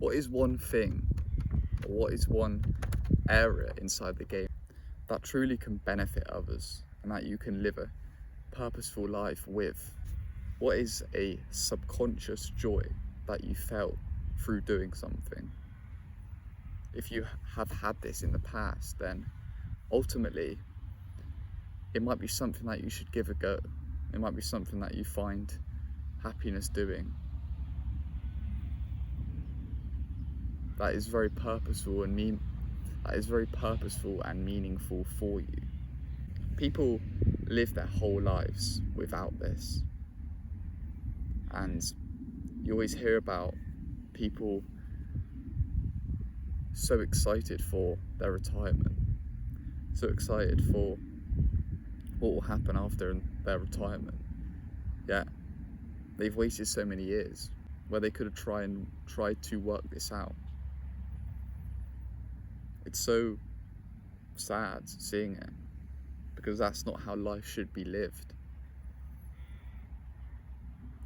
What is one thing, or what is one area inside the game that truly can benefit others and that you can live a purposeful life with? What is a subconscious joy that you felt through doing something? If you have had this in the past, then ultimately it might be something that you should give a go. It might be something that you find happiness doing. That is very purposeful and meaningful for you. People live their whole lives without this. And you always hear about people so excited for their retirement, so excited for what will happen after their retirement. Yet they've wasted so many years where they could have tried to work this out. It's so sad seeing it, because that's not how life should be lived.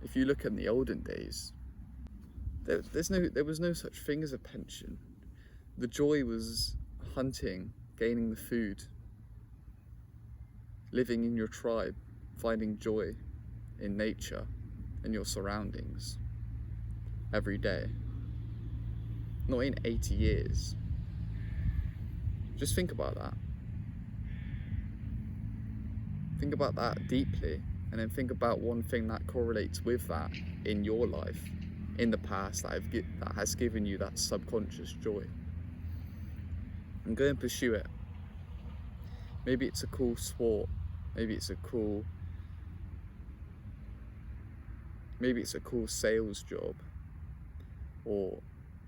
If you look at the olden days, there was no such thing as a pension. The joy was hunting, gaining the food, living in your tribe, finding joy in nature and your surroundings every day. Not in 80 years. Just think about that. Think about that deeply, and then think about one thing that correlates with that in your life, in the past, that has given you that subconscious joy. And go and pursue it. Maybe it's a cool sport, maybe it's a cool sales job, or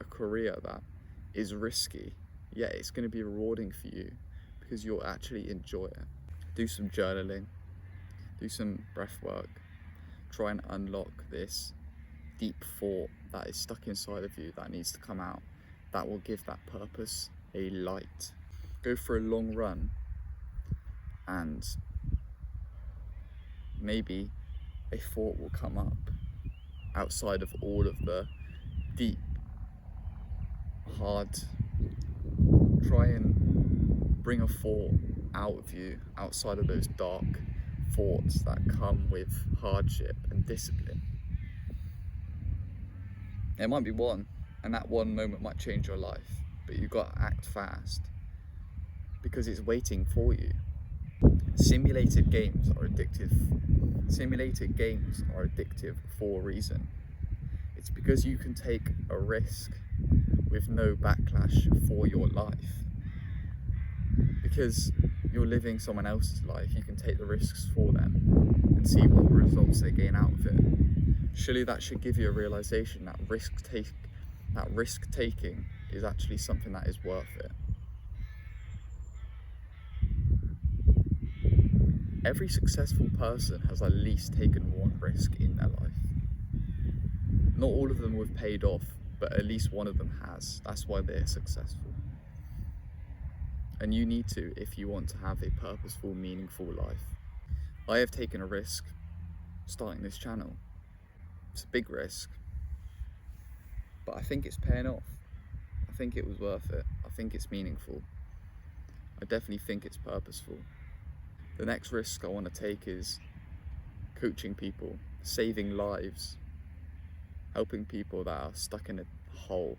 a career that is risky, yet it's going to be rewarding for you because you'll actually enjoy it. Do some journaling, do some breath work, try and unlock this deep thought that is stuck inside of you that needs to come out, that will give that purpose a light. Go for a long run, and maybe a thought will come up outside of all of the deep, hard. Try and bring a thought out of you, outside of those dark thoughts that come with hardship and discipline. It might be one, and that one moment might change your life, but you've got to act fast because it's waiting for you. Simulated games are addictive. Simulated games are addictive for a reason. It's because you can take a risk with no backlash for your life. Because you're living someone else's life, you can take the risks for them and see what results they gain out of it. Surely that should give you a realization that risk taking is actually something that is worth it. Every successful person has at least taken one risk in their life. Not all of them have paid off, but at least one of them has. That's why they're successful. And you need to, if you want to have a purposeful, meaningful life. I have taken a risk starting this channel. It's a big risk, but I think it's paying off. I think it was worth it. I think it's meaningful. I definitely think it's purposeful. The next risk I want to take is coaching people, saving lives, helping people that are stuck in a hole,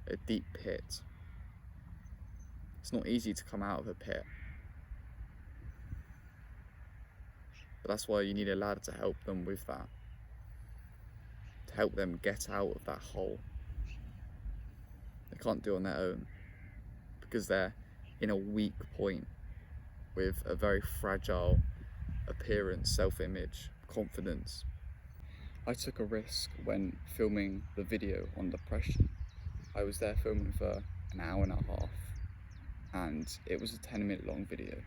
a deep pit. It's not easy to come out of a pit, but that's why you need a ladder to help them with that, to help them get out of that hole. They can't do it on their own because they're in a weak point with a very fragile appearance, self-image, confidence. I took a risk when filming the video on depression. I was there filming for an hour and a half, and it was a 10-minute long video.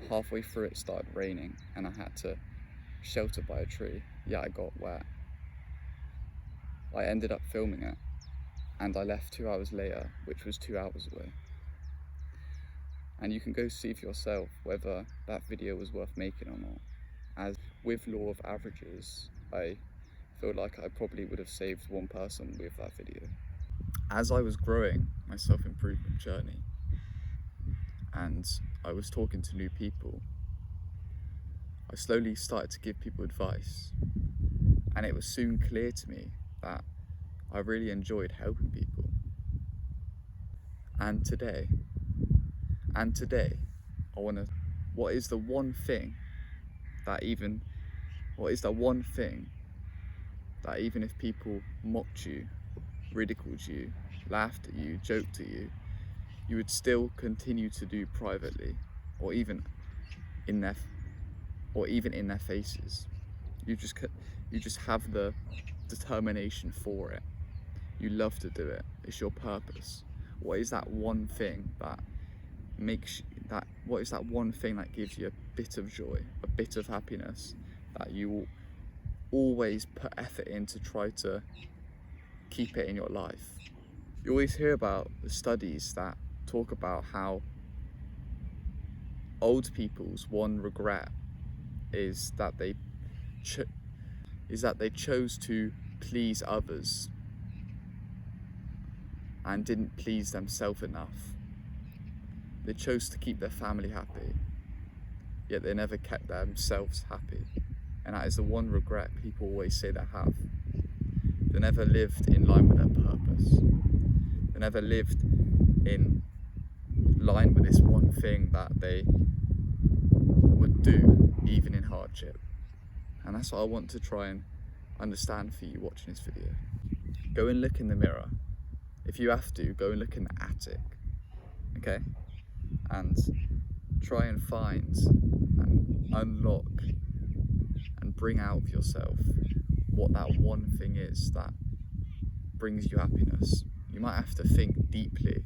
Halfway through it started raining and I had to shelter by a tree. Yeah, I got wet. I ended up filming it and I left 2 hours later, which was 2 hours away. And you can go see for yourself whether that video was worth making or not. As with law of averages, I feel like I probably would have saved one person with that video. As I was growing my self-improvement journey and I was talking to new people, I slowly started to give people advice, and it was soon clear to me that I really enjoyed helping people. And today, I want to, what is the one thing that even if people mocked you, ridiculed you, laughed at you, joked at you, you would still continue to do privately, or even in their faces. You just have the determination for it. You love to do it. It's your purpose. What is that one thing that what is that one thing that gives you a bit of joy, a bit of happiness, that you will always put effort in to try to keep it in your life? You always hear about the studies that talk about how old people's one regret is that they chose to please others and didn't please themselves enough. They chose to keep their family happy, yet they never kept themselves happy. And that is the one regret people always say they have. They never lived in line with their purpose. They never lived in line with this one thing that they would do, even in hardship. And that's what I want to try and understand for you watching this video. Go and look in the mirror. If you have to, go and look in the attic, okay? And try and find and unlock and bring out of yourself what that one thing is that brings you happiness. You might have to think deeply.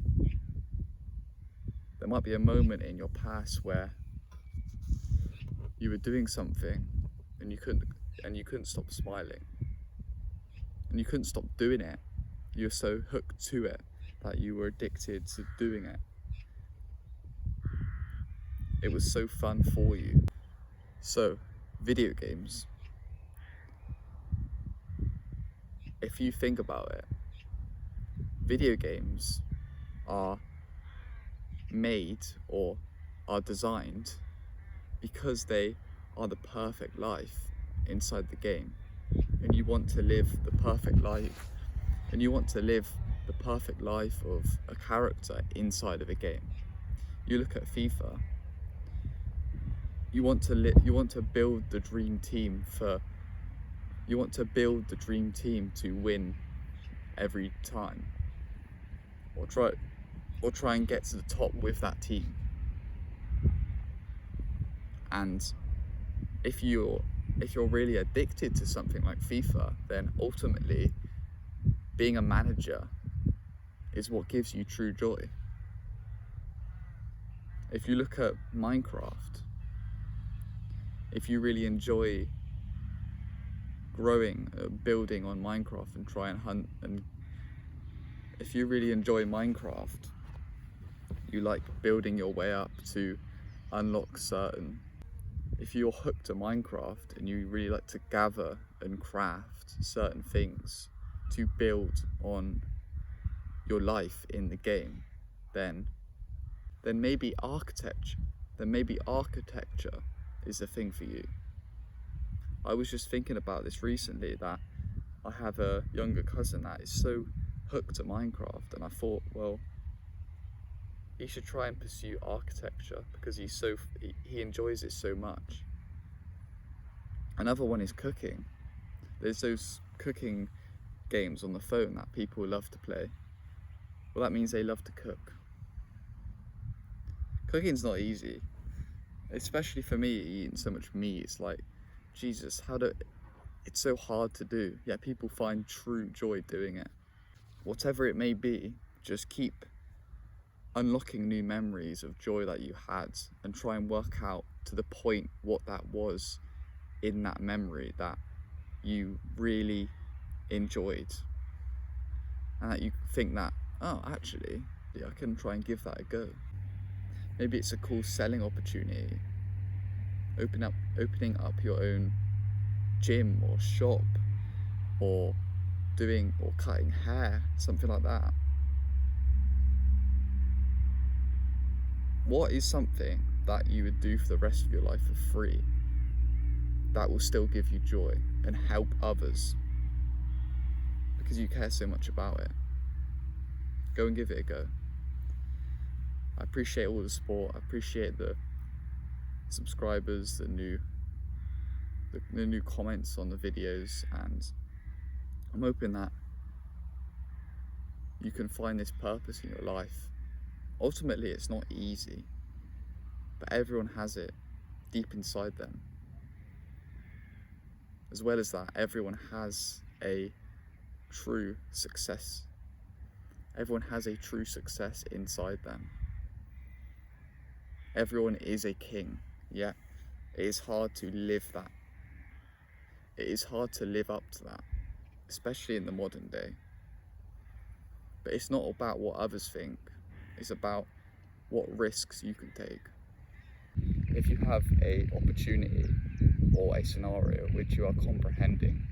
There might be a moment in your past where you were doing something and you couldn't stop smiling, and you couldn't stop doing it. You were so hooked to it that you were addicted to doing it. It was so fun for you. So, video games. If you think about it, video games are made or are designed because they are the perfect life inside the game. And you want to live the perfect life. And you want to live the perfect life of a character inside of a game. You look at FIFA. You want to build the dream team to win every time, or try and get to the top with that team. And if you're really addicted to something like FIFA, then ultimately being a manager is what gives you true joy. If you look at Minecraft, if you really enjoy building on Minecraft and try and hunt, and if you really enjoy Minecraft, you like building your way up to unlock if you're hooked to Minecraft and you really like to gather and craft certain things to build on your life in the game, then maybe architecture is the thing for you. I was just thinking about this recently, that I have a younger cousin that is so hooked to Minecraft, and I thought, well, he should try and pursue architecture because he enjoys it so much. Another one is cooking. There's those cooking games on the phone that people love to play. Well, that means they love to cook. Cooking's not easy, especially for me, eating so much meat. It's like, Jesus, it's so hard to do, yet people find true joy doing it. Whatever it may be, just keep unlocking new memories of joy that you had, and try and work out to the point what that was in that memory that you really enjoyed, and that you think that, oh, actually, I can try and give that a go. Maybe it's a cool selling opportunity, opening up your own gym or shop, or doing or cutting hair, something like that. What is something that you would do for the rest of your life for free that will still give you joy and help others because you care so much about it? Go and give it a go. I appreciate all the support. I appreciate the subscribers, the new comments on the videos, and I'm hoping that you can find this purpose in your life. Ultimately, it's not easy, but everyone has it deep inside them. As well as that, everyone has a true success. Everyone has a true success inside them. Everyone is a king, yet it is hard to live that. It is hard to live up to that, especially in the modern day. But it's not about what others think, it's about what risks you can take. If you have an opportunity or a scenario which you are comprehending,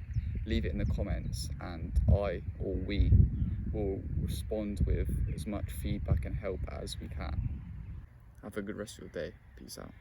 leave it in the comments and I or we will respond with as much feedback and help as we can. Have a good rest of your day. Peace out.